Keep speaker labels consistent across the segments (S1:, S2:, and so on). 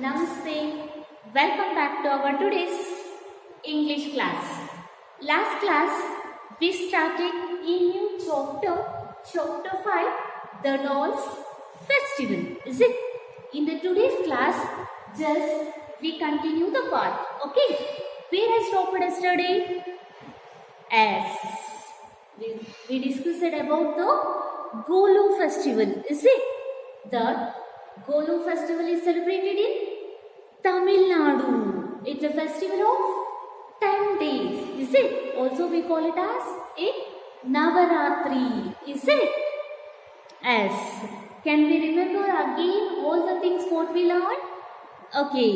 S1: Namaste. Welcome back to our today's English class. Last class we started a new chapter 5, the Dolls Festival. Is it? In the today's class, just we continue the part. Okay. Where I stopped yesterday? Yes. We discussed about the Golu festival. Is it? The Golu festival is celebrated in Tamil Nadu. It's a festival of 10 days. Is it? Also we call it as a Navaratri. Is it? Yes. Can we remember again all the things what we learned? Okay.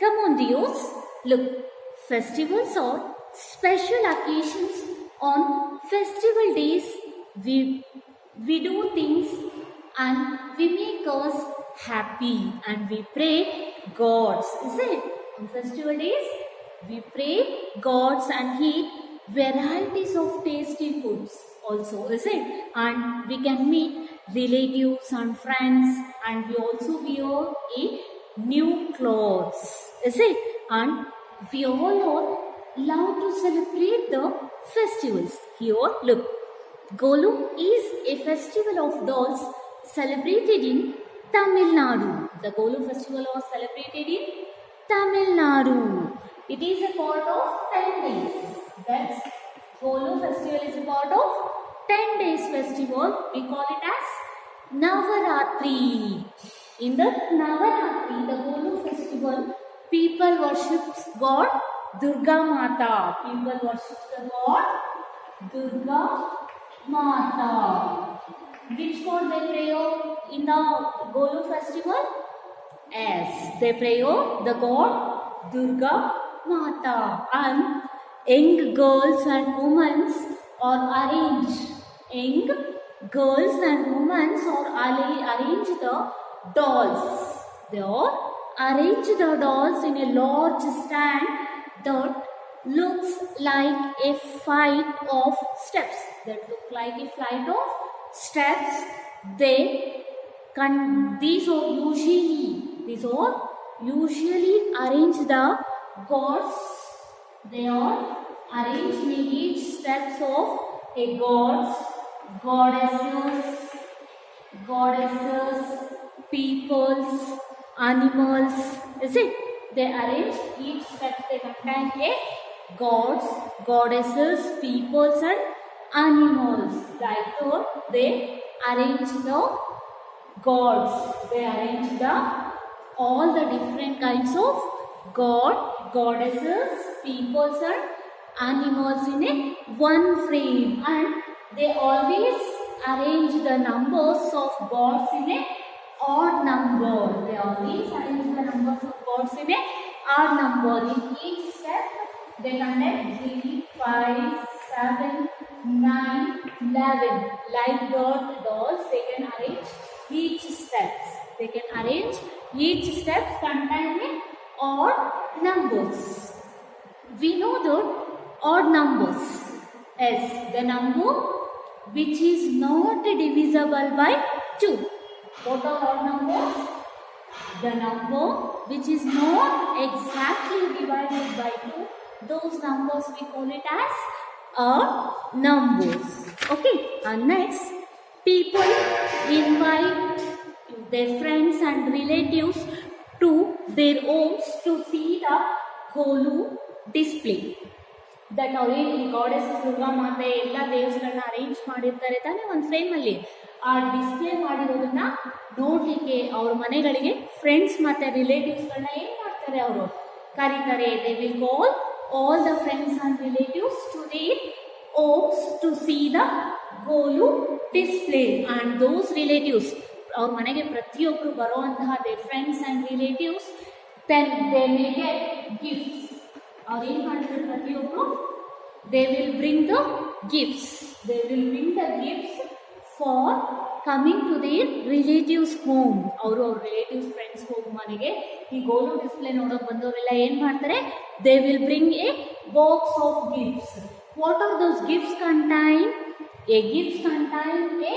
S1: Come on, Dios. Look. Festivals are special occasions. On festival days, we do things and we make us happy and we pray gods. Is it? On festival days, we pray gods and eat varieties of tasty foods also. Is it? And we can meet relatives and friends and we also wear a new clothes. Is it? And we all are love to celebrate the festivals. Here, look. Golu is a festival of dolls celebrated in Tamil Nadu. The Golu festival was celebrated in Tamil Nadu. It is a part of 10 days. That's Golu festival is a part of 10 days festival. We call it as Navaratri. In the Navaratri, the Golu festival, people worships God Durga Mata. People worship the God Durga Mata. Which god they pray in the Golu festival? Yes, they pray the god Durga Mata. And young girls and women are arranged. Young girls and women are arranged the dolls. They are arranged the dolls in a large stand that looks like a flight of steps. That look like a flight of steps. These are usually arranged the gods. They are arranged in each steps of a gods, goddesses, peoples, animals. Is it? They arrange each step. They contain a gods, goddesses, peoples and animals. Like that, they arrange the gods. They arrange all the different kinds of god, goddesses, peoples and animals in a one frame. And they always arrange the numbers of gods in a odd number. They always arrange the numbers of gods in a odd number. In each step, they contain 3, 5, 7, 9, 11. Like the dolls, they can arrange each steps. They can arrange each steps containing odd numbers. We know that odd numbers is the number which is not divisible by 2. What are odd numbers? The number which is not exactly divided by 2. Those numbers we call it as odd numbers. Okay. And next, people invite their friends and relatives to their homes to see the Golu display. That already goddesses Durga Mata ಎಲ್ಲ ದೇವಸ್ಥಾನ arrange ಮಾಡಿರ್ತಾರೆ ತಾನೆ ಒಂದು ಫ್ರೇಮಲ್ಲಿ. ಆ display ಮಾಡಿರೋದನ್ನ ನೋಡ್ಲಿಕ್ಕೆ ಅವ್ರ ಮನೆಗಳಿಗೆ ಫ್ರೆಂಡ್ಸ್ ಮತ್ತೆ ರಿಲೇಟಿವ್ಸ್ಗಳನ್ನ ಏನು ಮಾಡ್ತಾರೆ ಅವರು ಕರೀತಾರೆ. They will call all the friends and relatives to their homes to see the Golu display. And those relatives, ಅವ್ರ ಮನೆಗೆ ಪ್ರತಿಯೊಬ್ಬರು ಬರುವಂತಹ their friends and relatives, then they may get gifts. ಅವ್ರು ಏನು ಮಾಡ್ತಾರೆ ಪ್ರತಿಯೊಬ್ಬರು they will bring the gifts. They will bring the gifts for coming to their relatives home. ಅವ್ರ relatives friends home ಮನೆಗೆ ಈ ಗೋಲು ಡಿಸ್ಪ್ಲೇ ನೋಡೋಕೆ ಬಂದವರೆಲ್ಲ ಏನು ಮಾಡ್ತಾರೆ? They will bring a box of gifts. What are those gifts contain? A gifts contain a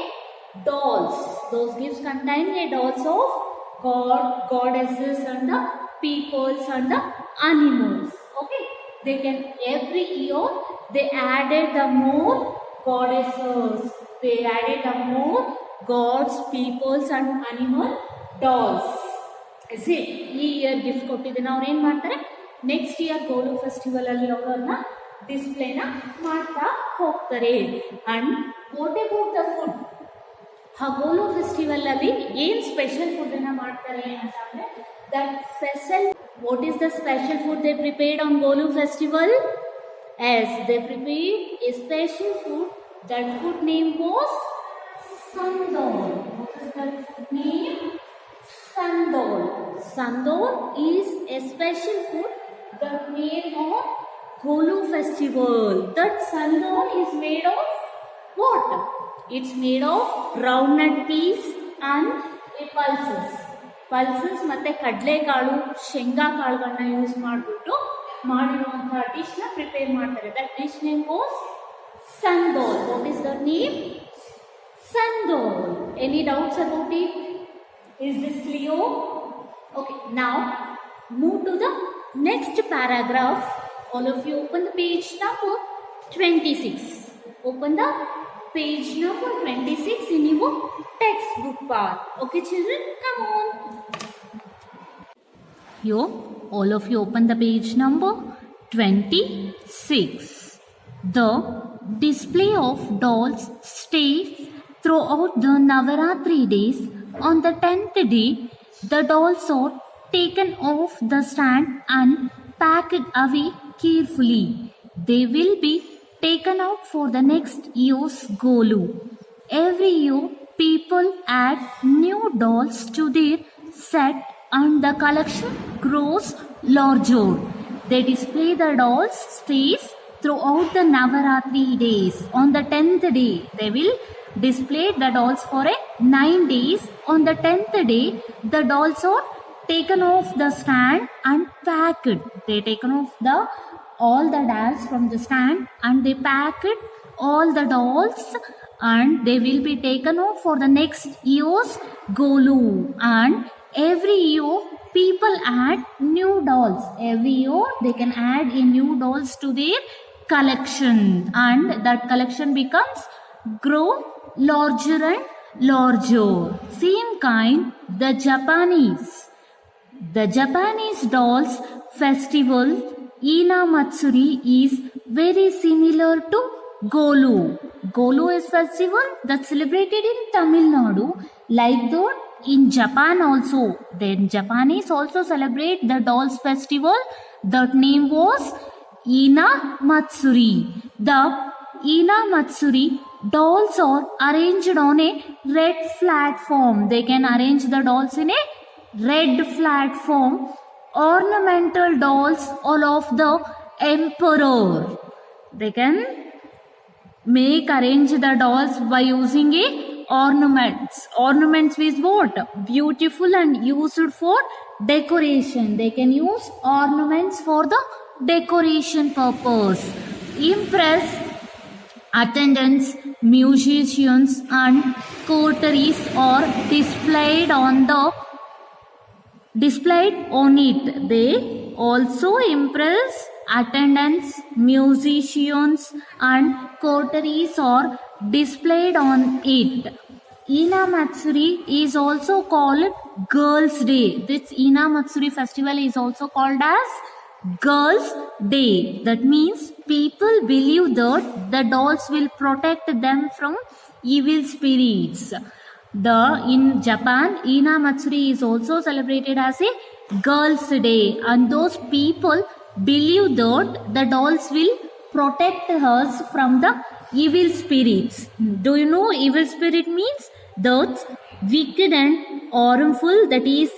S1: dolls. Those gifts contain a dolls of god, goddesses and the peoples and the animals. Okay, they can every year they added the more goddesses. They added the more gods, peoples and animal dolls. C ಈ year gift ಕೊಟ್ಟಿದ್ದನ್ನು ಅವ್ರು ಏನು ಮಾಡ್ತಾರೆ, next year goal festival ಅಲ್ಲಿ ಅವ್ರನ್ನ ಡಿಸ್ಪ್ಲೇನ ಮಾಡ್ತಾ ಹೋಗ್ತಾರೆ. And what about the food? ಆ ಗೋಲು ಫೆಸ್ಟಿವಲ್ ಅಲ್ಲಿ ಏನ್ ಸ್ಪೆಷಲ್ ಫುಡ್ ಅನ್ನ ಮಾಡ್ತಾರೆ ಅಂತಂದ್ರೆ, that special, what is the special food they prepared on Golu festival? Yes, they prepared a special food. That food name was sundal. What is that food name? Sandol. Sandol is a special food that made on Golu festival. That sandol is made of what? It's made of groundnut peas and pulses. Pulses ಮತ್ತೆ ಕಡಲೆಕಾಳು, ಶೇಂಗಾ ಕಾಳುಗಳನ್ನ use ಮಾಡಿಬಿಟ್ಟು ಮಾಡಿರುವಂತಹ dish ನ prepare ಮಾಡ್ತಾರೆ. That dish name was Sandol. What is the name? Sandol. Any doubts about it? Is this clear? Okay, now move to the next paragraph. All of you open the page number 26. Open the page number 26 in your textbook part. Okay children, come on. Here, all of you open the page number 26. The display of dolls stays throughout the Navaratri days. On the 10th day, the dolls are taken off the stand and packed away carefully. They will be taken out for the next year's Golu. Every year, people add new dolls to their set and the collection grows larger. They display the dolls stays throughout the Navaratri days. On the 10th day, they will display the dolls for 9 days. On the 10th day, the dolls are taken off the stand and packed. They taken off all the dolls from the stand and they packed all the dolls and they will be taken off for the next year's Golu. And every year people add new dolls. Every year they can add a new dolls to their collection and that collection becomes grow larger and larger. Same kind, the Japanese dolls festival Ina Matsuri is very similar to Golu. Golu is festival that's celebrated in Tamil Nadu. Like that, in Japan also, then Japanese also celebrate the dolls festival. That name was Ina Matsuri. The Ina Matsuri dolls are arranged on a red platform. They can arrange the dolls in a red platform. Ornamental dolls all of the emperor. They can arrange the dolls by using a ornaments. Ornaments is what? Beautiful and used for decoration. They can use ornaments for the decoration purpose. Impress attendants, musicians and coteries are displayed on it. They also impress attendants, musicians and coteries are displayed on it. Ina Matsuri is also called Girls' Day. This Ina Matsuri festival is also called as Girls' Day. That means people believe that the dolls will protect them from evil spirits. In Japan, Ina Matsuri is also celebrated as a Girls' Day, and those people believe that the dolls will protect us from the evil spirits. Do you know evil spirit means? That's wicked and harmful, that is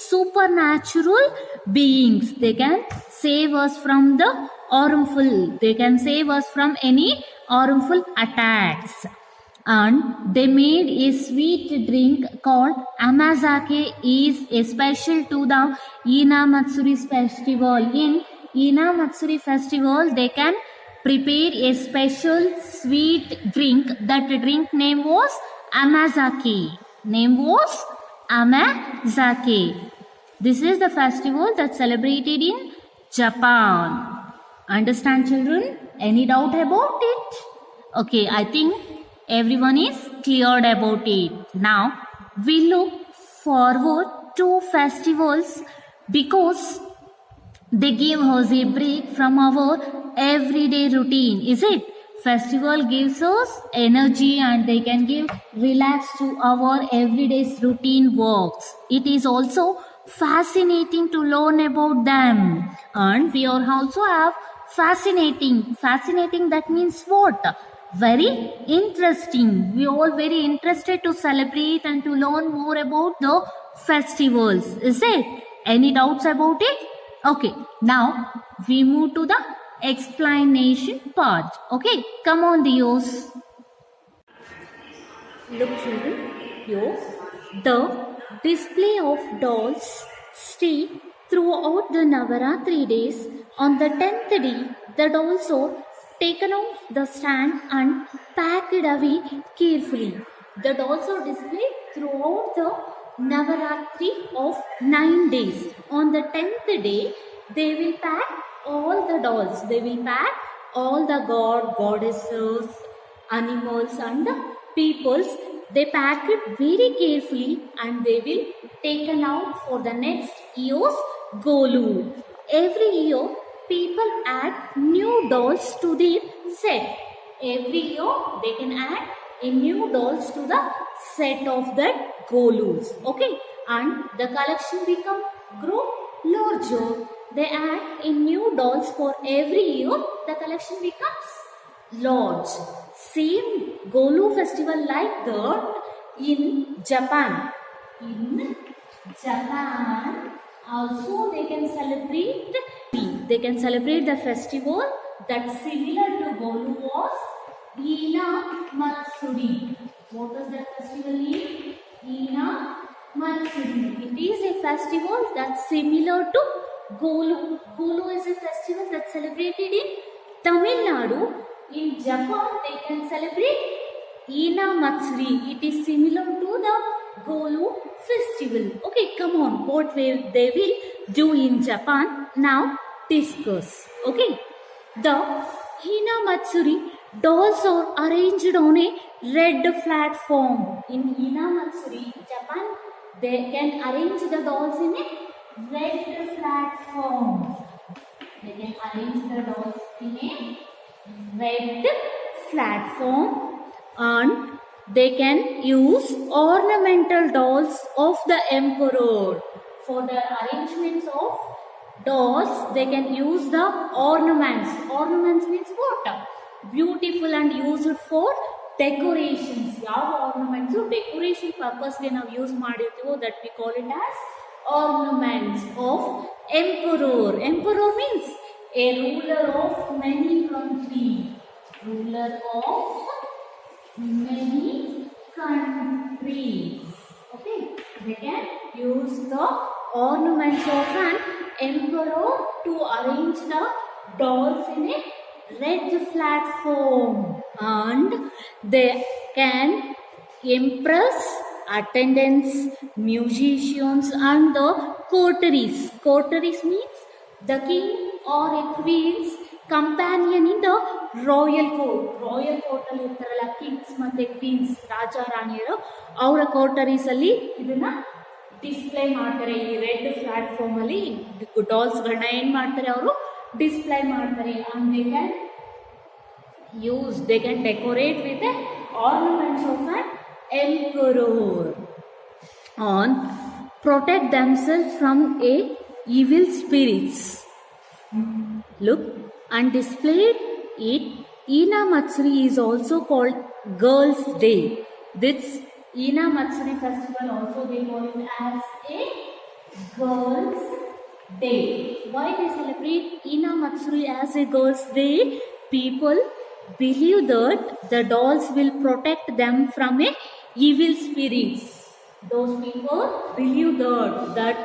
S1: supernatural beings. They can save us from the harmful. They can save us from any harmful attacks. And they made a sweet drink called amazake is special to the Ina Matsuri festival. In Ina Matsuri festival, they can prepare a special sweet drink. That drink name was amazake. Name was amazake. This is the festival that's celebrated in Japan. Understand, children? Any doubt about it? Okay, I think everyone is cleared about it. Now, we look forward to festivals because they give us a break from our everyday routine. Is it? Festival gives us energy and they can give relax to our everyday routine works. It is also fascinating to learn about them. And we also have fascinating. Fascinating, that means what? Very interesting. We all very interested to celebrate and to learn more about the festivals. Is it? Any doubts about it? Okay, now we move to the explanation part. Okay, come on, Dios. Look, children, here the display of dolls stay throughout the Navaratri days. On the 10th day, the dolls are taken off the stand and packed away carefully. The dolls are displayed throughout the Navaratri of 9 days. On the 10th day, they will pack all the dolls. They will pack all the goddesses, animals and the peoples. They pack it very carefully and they will taken out for the next year's Golu. Every year, people add new dolls to their set. Every year, they can add a new dolls to the set of that Golus. Okay, and the collection become grow larger. They add a new dolls for every year. The collection becomes large. Same Golu festival like that in Japan. In Japan, also they can celebrate. They can celebrate the festival that's similar to Golu was Ina Matsuri. What is that festival name? Ina Matsuri. It is a festival that's similar to Golu. Golu is a festival that's celebrated in Tamil Nadu. In Japan, they can celebrate Ina Matsuri. It is similar to the Golu festival. Okay, come on. What they will do in Japan? Now discuss. Okay. The Hina Matsuri dolls are arranged on a red platform. In Hina Matsuri, Japan, they can arrange the dolls in a red platform. They can arrange the dolls in a red platform and they can use ornamental dolls of the emperor. For the arrangements of dolls, they can use the ornaments. Ornaments means what? Beautiful and used for decorations. ಯಾವ ornaments decoration purpose ಗೆ ನಾವು use ಮಾಡಿರ್ತೀವೋ that we call it as ornaments of emperor. Emperor means a ruler of many countries. Ruler of many countries. Okay, they can use the ornaments of an emperor to arrange the dolls in a red platform, and they can impress attendants, musicians and the coteries. Coteries means the king or a queen's companion in the royal court. Royal court ಅಲ್ಲಿ ಇರ್ತಾರಲ್ಲ Kings ಮತ್ತೆ Queens, ರಾಜ ರಾಣಿಯರು, ಅವರ ಕೋಟರೀಸ್ ಅಲ್ಲಿ ಇದನ್ನ display ಮಾಡ್ತಾರೆ. ಈ red platform ಅಲ್ಲಿ dolls ಗಳನ್ನ ಏನ್ ಮಾಡ್ತಾರೆ, ಅವರು ಡಿಸ್ಪ್ಲೇ ಮಾಡ್ತಾರೆ. and they can decorate with the ornaments of an emperor and protect themselves from evil spirits. Look, and displayed it. Ina Matsuri is also called Girls' Day. This Ina Matsuri festival also they call it as a Girls' Day. Why they celebrate Ina Matsuri as a Girls' Day? People believe that the dolls will protect them from evil spirits. Those people believe that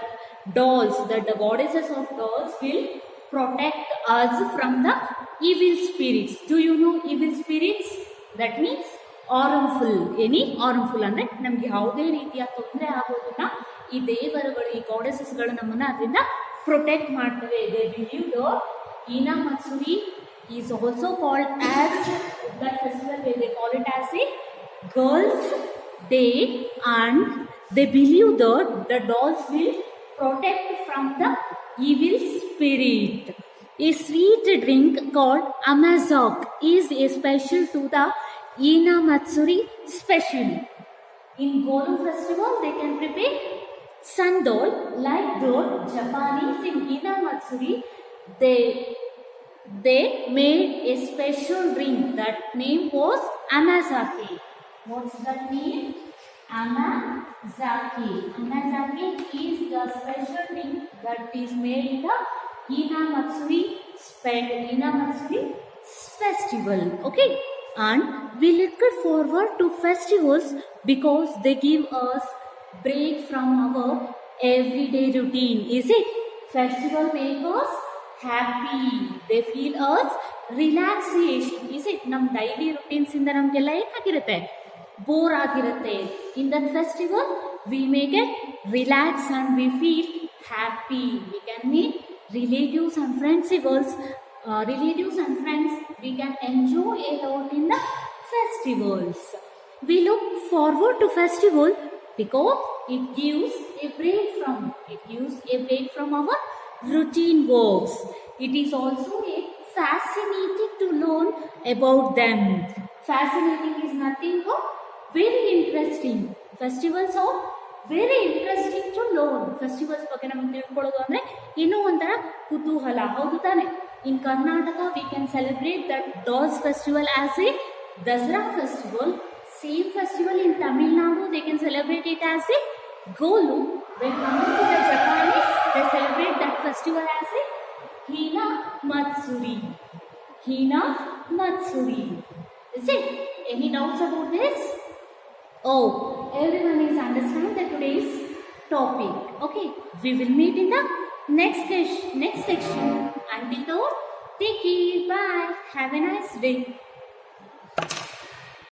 S1: dolls, that the goddesses of dolls will protect us from the evil spirits. Do you know evil spirits? That means harmful. Any harmful ಅಂದ್ರೆ ನಮಗೆ ಯಾವುದೇ ರೀತಿಯ ತೊಂದರೆ ಆಗೋದನ್ನ ಈ ದೇವರುಗಳು, ಈ ಗಾಡೆಸಸ್ಗಳು ನಮ್ಮನ್ನ ಅದರಿಂದ ಪ್ರೊಟೆಕ್ಟ್ ಮಾಡ್ತವೆ. They believe the Hina Matsuri is also called as that festival where they call it as a girls day, and they believe that the dolls will protect from the evil spirit. A sweet drink called amazok is a special to the Ina Matsuri specially. In Golum festival they can prepare sandol like doll. Japanese in Ina Matsuri they made a special drink. That name was amazake. What's that name? Amazake. Amazake is the special drink that is made in the Ina Matsuri festival. Okay, and we look forward to festivals because they give us break from our everyday routine. Is it? Festival make us happy. They feel us relaxation. Is it? Nam daily routines ಇಂದ ನಮಗೆಲ್ಲ ಏನಾಗಿರುತ್ತೆ, bore ಆಗಿರುತ್ತೆ. In that festival we may get relaxed and we feel happy. We can meet relatives and friends. Relatives and friends we can enjoy a lot in the festivals. We look forward to festival because it gives a break from our routine works. It is also fascinating to learn about them. Fascinating is nothing but very interesting. Festivals are very interesting to learn. Festivals ಬಗ್ಗೆ ನಮಗೆ ತಿಳ್ಕೊಳ್ಳೋದು ಅಂದರೆ ಇನ್ನೂ ಒಂಥರ ಕುತೂಹಲ, ಹೌದು ತಾನೆ? In Karnataka we can celebrate that Dolls festival as a Dasara festival. Same festival in Tamil Nadu they can celebrate it as a Golum. When coming to the Japanese, they celebrate that festival as a Hina Matsuri. Hina Matsuri. Is it? Any doubts about this? Oh, everyone is understand that today's topic. Okay, we will meet in the next section. Until then, take care. Bye. Have a nice day.